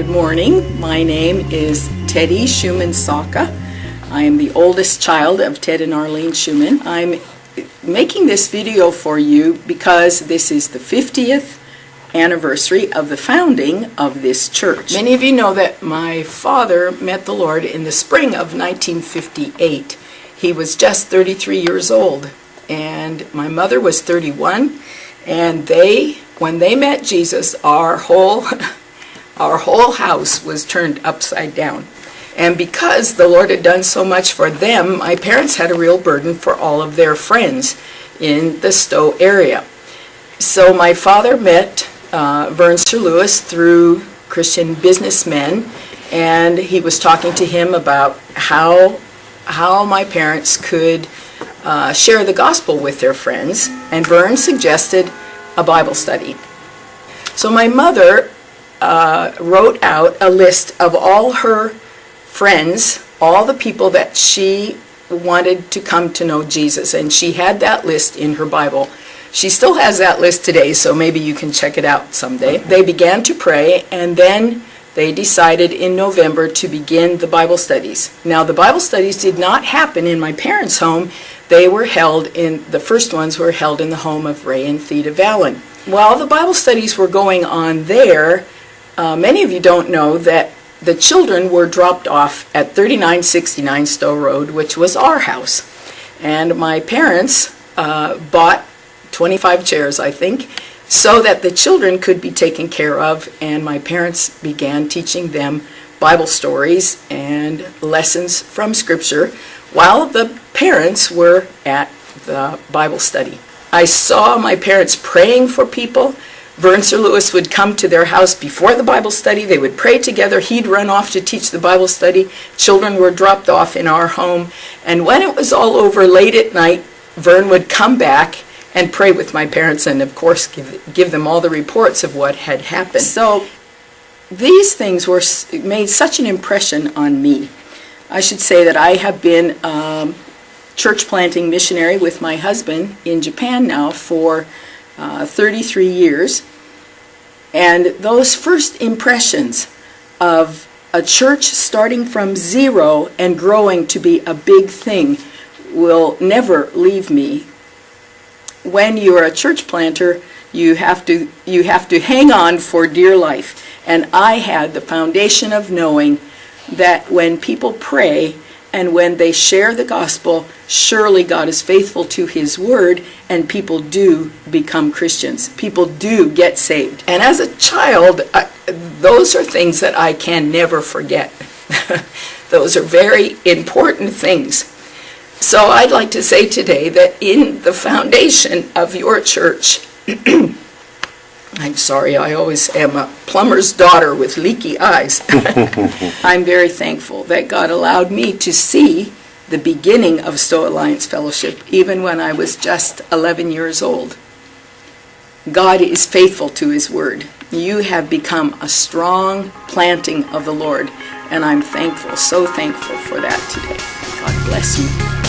Good morning. My name is Teddy Schumann Saka. I am the oldest child of Ted and Arlene Schumann. I'm making this video for you because this is the 50th anniversary of the founding of this church. Many of you know that my father met the Lord in the spring of 1958. He was just 33 years old, and my mother was 31, and when they met Jesus, our whole house was turned upside down. And because the Lord had done so much for them, my parents had a real burden for all of their friends in the Stowe area. So my father met Vern Sir Lewis through Christian businessmen, and he was talking to him about how my parents could share the gospel with their friends, and Vern suggested a Bible study. So my mother wrote out a list of all her friends, all the people that she wanted to come to know Jesus, and she had that list in her Bible. She still has that list today, so maybe you can check it out someday. They began to pray, and then they decided in November to begin the Bible studies. Now, the Bible studies did not happen in my parents' home. The first ones were held in the home of Ray and Theda Vallon. While the Bible studies were going on there, many of you don't know that the children were dropped off at 3969 Stowe Road, which was our house. And my parents bought 25 chairs, I think, so that the children could be taken care of, and my parents began teaching them Bible stories and lessons from Scripture while the parents were at the Bible study. I saw my parents praying for people. Vern Sir Lewis would come to their house before the Bible study. They would pray together. He'd run off to teach the Bible study. Children were dropped off in our home. And when it was all over late at night, Vern would come back and pray with my parents and, of course, give them all the reports of what had happened. So these things made such an impression on me. I should say that I have been church planting missionary with my husband in Japan now for 33 years, and those first impressions of a church starting from zero and growing to be a big thing will never leave me. When you're a church planter, you have to hang on for dear life, and I had the foundation of knowing that when people pray and when they share the gospel, surely God is faithful to His word, and people do become Christians. People do get saved. And as a child, those are things that I can never forget. Those are very important things. So I'd like to say today that in the foundation of your church, I'm sorry, I always am a plumber's daughter with leaky eyes. I'm very thankful that God allowed me to see the beginning of Stowe Alliance Fellowship, even when I was just 11 years old. God is faithful to His word. You have become a strong planting of the Lord, and I'm thankful, so thankful for that today. God bless you.